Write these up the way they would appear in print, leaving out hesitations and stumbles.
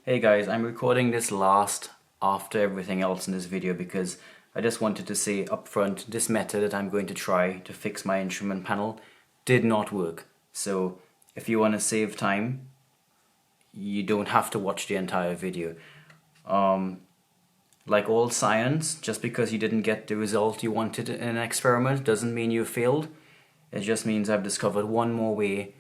Hey guys, I'm recording this last after everything else in this video because I just wanted to say upfront this method that I'm going to try to fix my instrument panel did not work. So if you want to save time, you don't have to watch the entire video. Like all science, just because you didn't get the result you wanted in an experiment doesn't mean you failed. It just means I've discovered one more way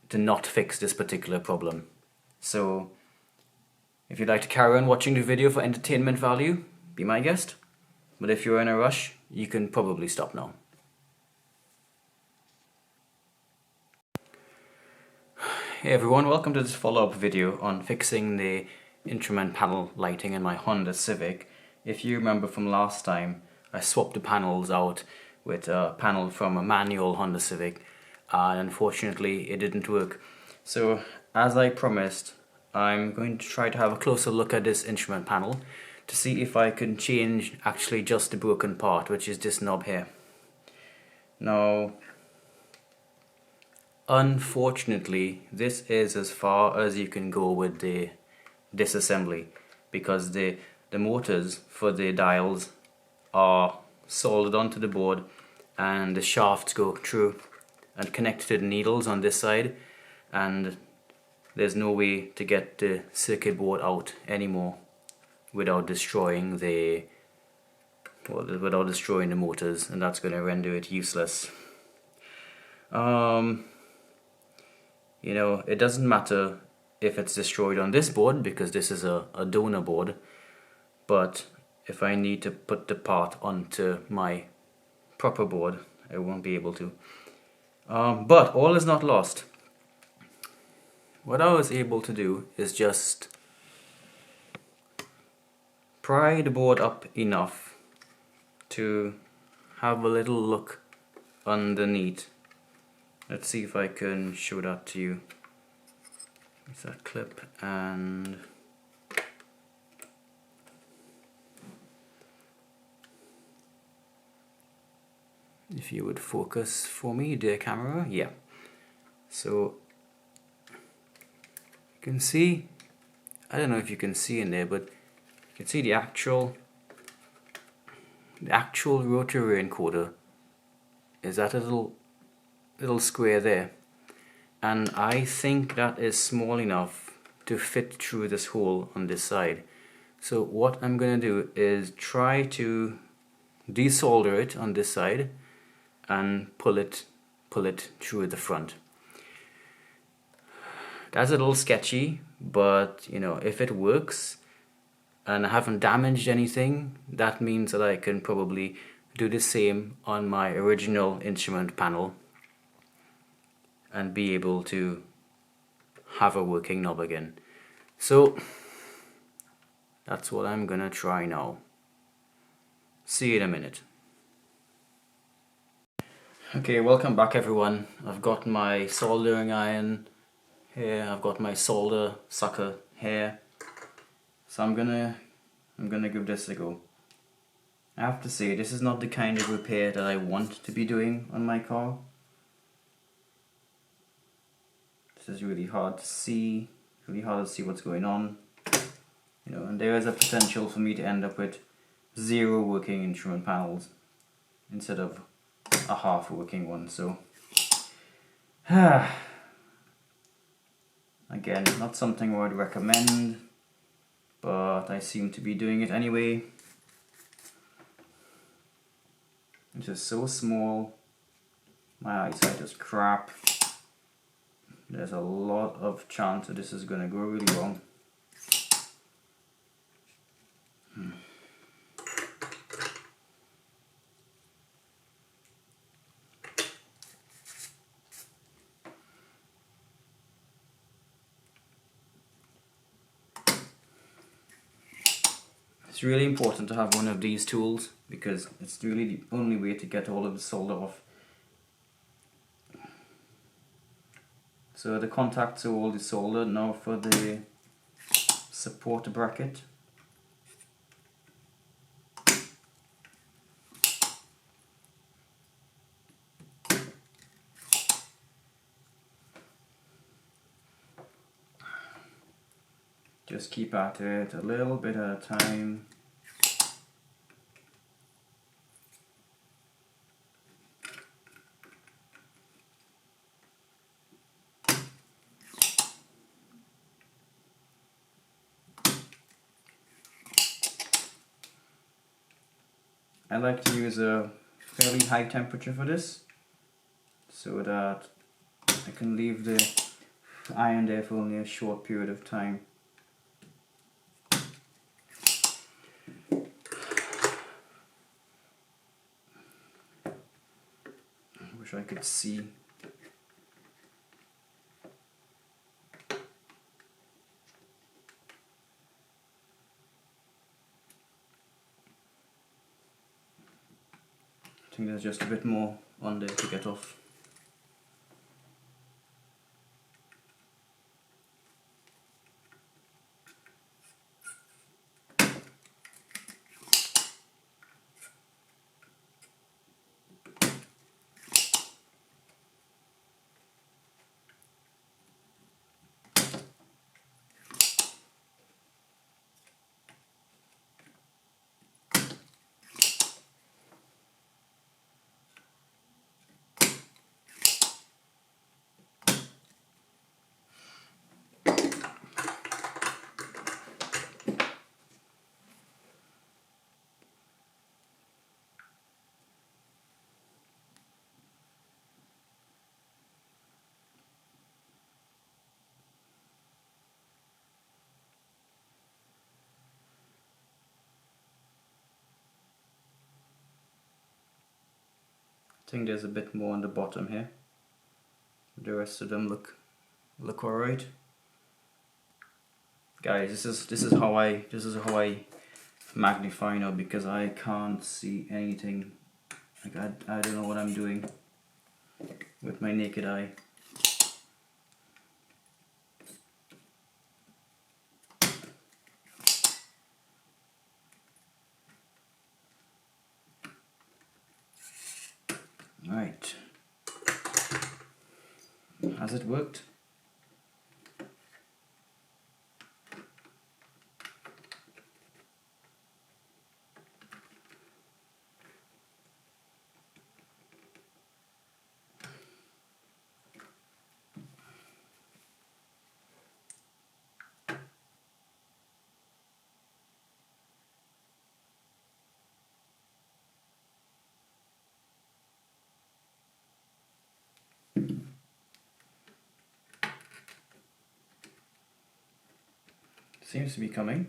to not fix this particular problem. So if you'd like to carry on watching the video for entertainment value, be my guest. But if you're in a rush, you can probably stop now. Hey everyone, welcome to this follow-up video on fixing the instrument panel lighting in my Honda Civic. If you remember from last time, I swapped the panels out with a panel from a manual Honda Civic, and unfortunately it didn't work. So as I promised, I'm going to try to have a closer look at this instrument panel to see if I can change actually just the broken part, which is this knob here. Now, unfortunately, this is as far as you can go with the disassembly, because the motors for the dials are soldered onto the board and the shafts go through and connect to the needles on this side, and there's no way to get the circuit board out anymore without destroying the motors, and that's going to render it useless. You know, it doesn't matter if it's destroyed on this board because this is a donor board, but if I need to put the part onto my proper board, I won't be able to. But all is not lost. What I was able to do is just pry the board up enough to have a little look underneath. Let's see if I can show that to you. It's that clip, and if you would focus for me, dear camera. Yeah. So you can see, I don't know if you can see in there, but you can see the actual rotary encoder is that little square there, and I think that is small enough to fit through this hole on this side. So what I'm gonna do is try to desolder it on this side and pull it through the front. That's a little sketchy, but you know, if it works and I haven't damaged anything, that means that I can probably do the same on my original instrument panel and be able to have a working knob again. So that's what I'm gonna try now. See you in a minute. Okay, welcome back everyone. I've got my soldering iron here, I've got my solder sucker here. So I'm gonna give this a go. I have to say, this is not the kind of repair that I want to be doing on my car. This is really hard to see, what's going on. You know, and there is a potential for me to end up with 0 working instrument panels instead of a half working one. So again, not something I would recommend, but I seem to be doing it anyway. It's just so small, my eyesight is crap. There's a lot of chance that this is going to go really wrong. It's really important to have one of these tools because it's really the only way to get all of the solder off. So the contacts are all desoldered. Now for the support bracket. Just keep at it a little bit at a time. I like to use a fairly high temperature for this, so that I can leave the iron there for only a short period of time. I wish I could see. I think there's just a bit more on there to get off. I think there's a bit more on the bottom here. The rest of them look alright. Guys, this is how I magnify now, because I can't see anything. Like I don't know what I'm doing with my naked eye. Right. Has it worked? Seems to be coming.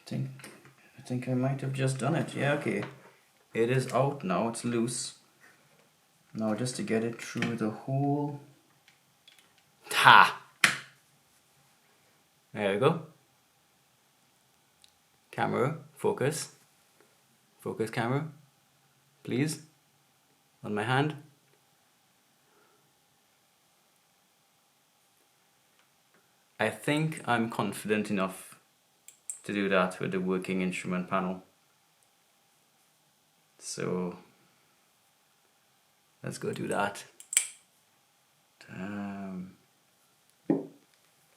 I think I might have just done it. Yeah, okay. It is out now, it's loose. Now just to get it through the hole. Ha! There we go. Camera, focus. Focus camera, please. On my hand. I think I'm confident enough to do that with the working instrument panel. So let's go do that.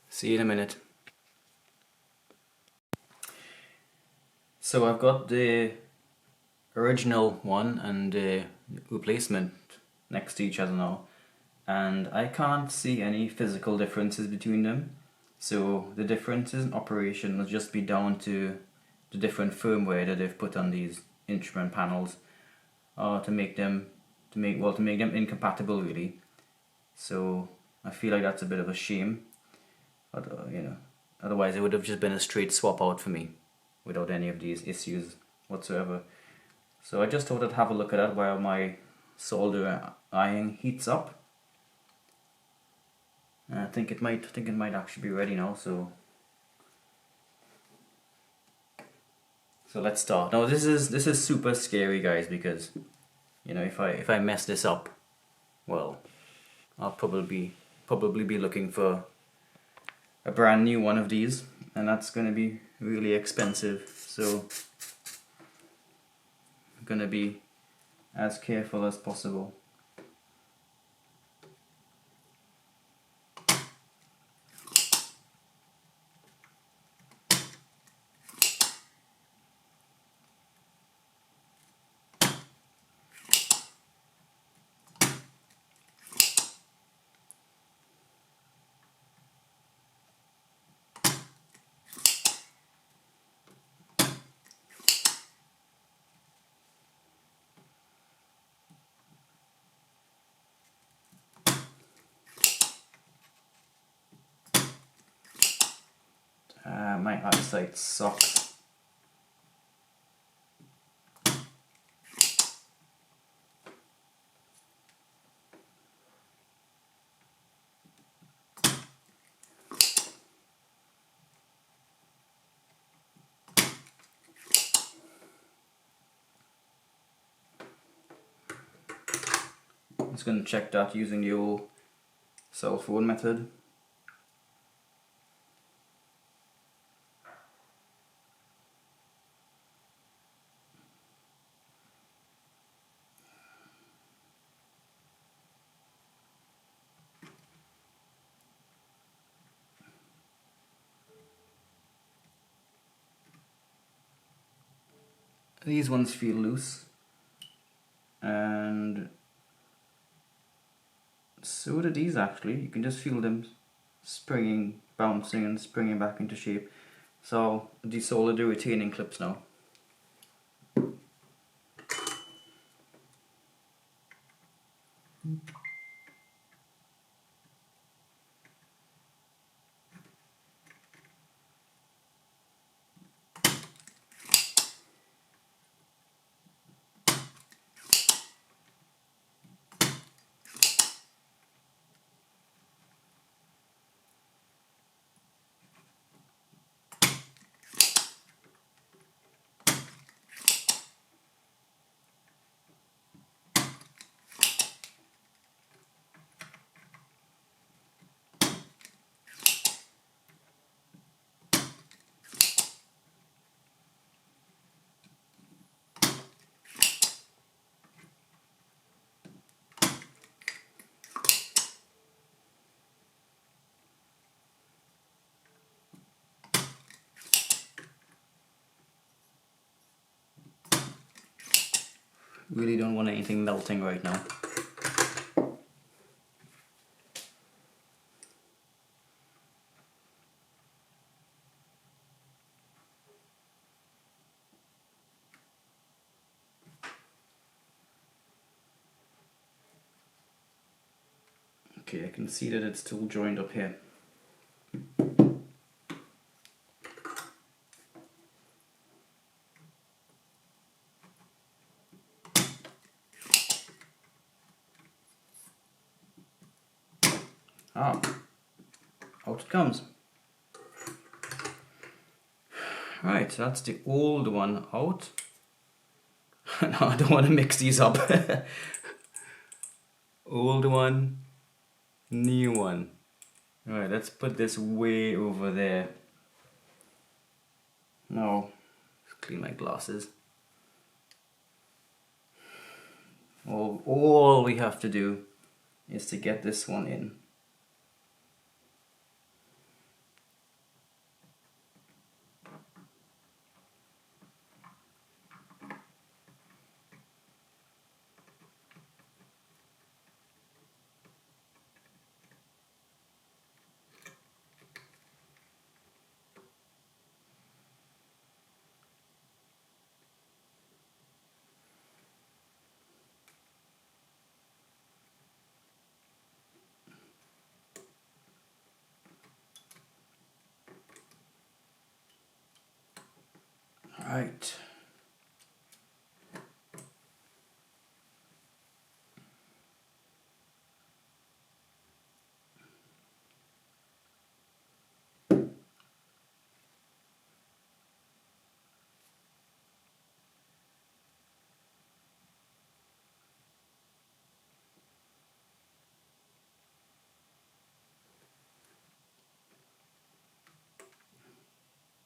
See you in a minute. So I've got the original one and the replacement next to each other now, and I can't see any physical differences between them. So the differences in operation will just be down to the different firmware that they've put on these instrument panels, to make them incompatible really. So I feel like that's a bit of a shame. But, you know, otherwise it would have just been a straight swap out for me without any of these issues whatsoever. So I just thought I'd have a look at that while my solder iron heats up. And I think it might actually be ready now. So let's start. Now this is super scary, guys, because you know, if I mess this up, well, I'll probably be looking for a brand new one of these, and that's going to be really expensive. So I'm going to be as careful as possible. My eyesight sucks. I'm just going to check that using the old cell phone method. These ones feel loose, and so do these actually. You can just feel them springing, bouncing and springing back into shape. So desolder the retaining clips now. Really don't want anything melting right now. Okay, I can see that it's still joined up here. Ah, out it comes. Right, so that's the old one out. No, I don't want to mix these up. Old one, new one. Alright, let's put this way over there. Now, let's clean my glasses. All we have to do is to get this one in. Right.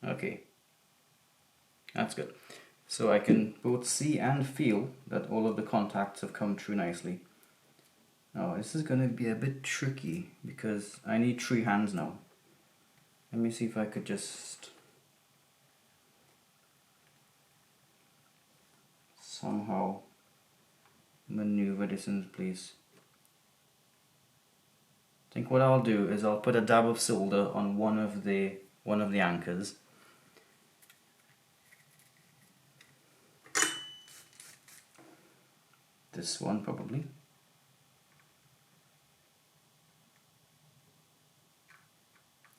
Okay, that's good. So I can both see and feel that all of the contacts have come through nicely. Now this is going to be a bit tricky because I need 3 hands now. Let me see if I could just somehow maneuver this in place. I think what I'll do is I'll put a dab of solder on one of the anchors. This one probably.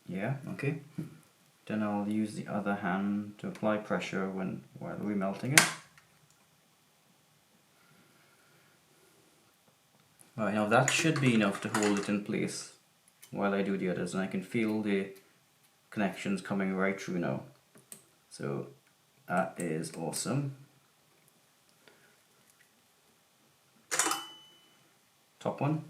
Yeah, okay. Then I'll use the other hand to apply pressure while remelting it. Alright, now that should be enough to hold it in place while I do the others, and I can feel the connections coming right through now. So that is awesome. Top one.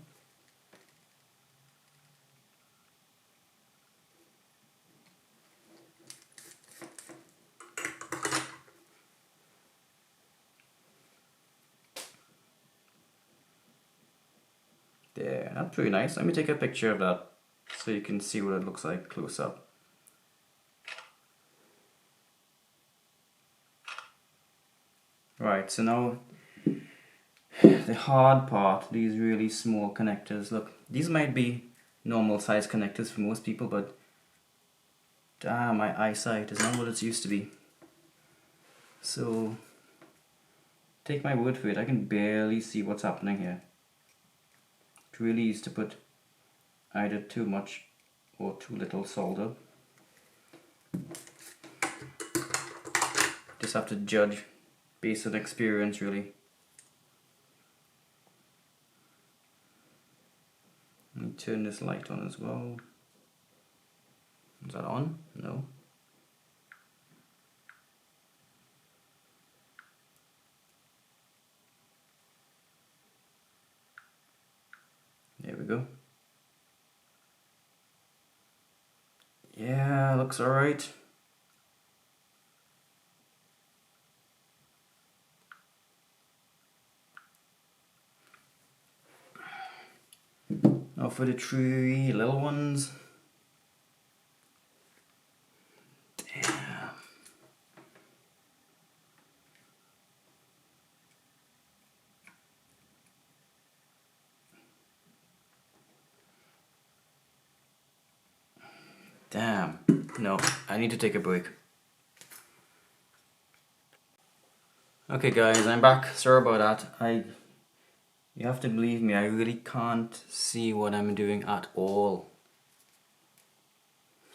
There, that's pretty nice. Let me take a picture of that so you can see what it looks like close up. Right, so now the hard part, these really small connectors. Look, these might be normal size connectors for most people, but damn, my eyesight is not what it used to be. So take my word for it, I can barely see what's happening here. It really is to put either too much or too little solder. Just have to judge based on experience, really. Let me turn this light on as well. Is that on? No. There we go. Yeah, looks alright. Now for the three little ones. Damn. Damn. No, I need to take a break. Okay guys, I'm back. Sorry about that. You have to believe me, I really can't see what I'm doing at all.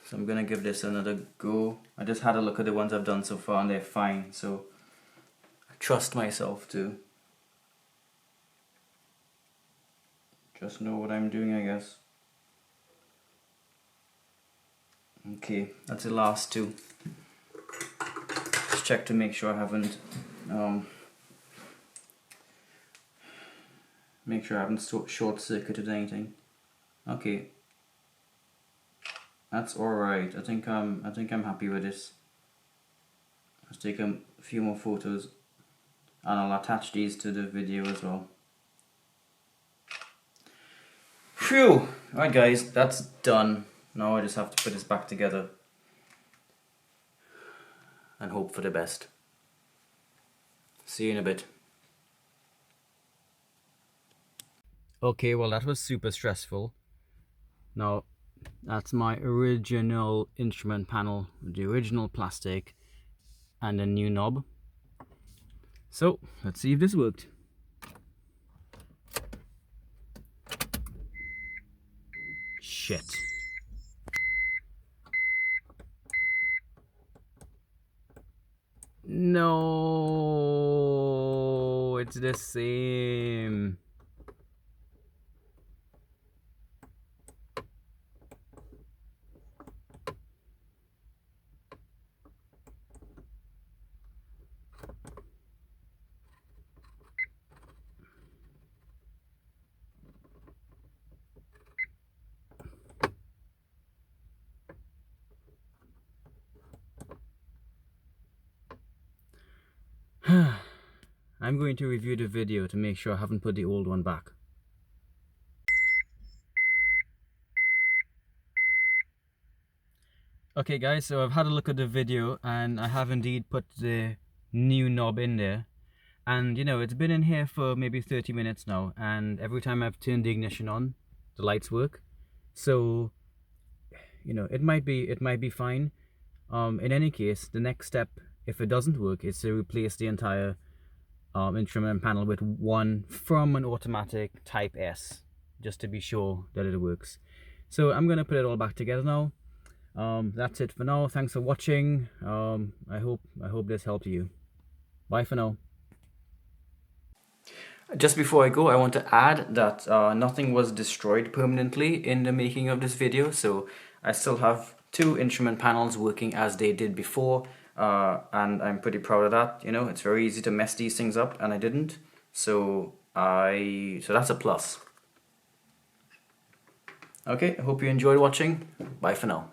So I'm gonna give this another go. I just had a look at the ones I've done so far and they're fine, so I trust myself to just know what I'm doing, I guess. Okay, that's the last two. Just check to make sure I haven't short-circuited anything. Okay, that's all right. I think I'm happy with this. Let's take a few more photos, and I'll attach these to the video as well. Phew! Alright guys, that's done. Now I just have to put this back together and hope for the best. See you in a bit. Okay, well that was super stressful. Now, that's my original instrument panel, the original plastic, and a new knob. So, let's see if this worked. Shit. No, it's the same. I'm going to review the video to make sure I haven't put the old one back. Okay guys, so I've had a look at the video and I have indeed put the new knob in there. And you know, it's been in here for maybe 30 minutes now, and every time I've turned the ignition on, the lights work. So, you know, it might be fine. In any case, the next step, if it doesn't work, is to replace the entire instrument panel with one from an automatic Type S, just to be sure that it works. So I'm gonna put it all back together now. That's it for now. Thanks for watching. I hope this helped you. Bye for now. Just before I go, I want to add that nothing was destroyed permanently in the making of this video, so I still have 2 instrument panels working as they did before, and I'm pretty proud of that. You know, it's very easy to mess these things up, and I didn't, so that's a plus. Okay, I hope you enjoyed watching. Bye for now.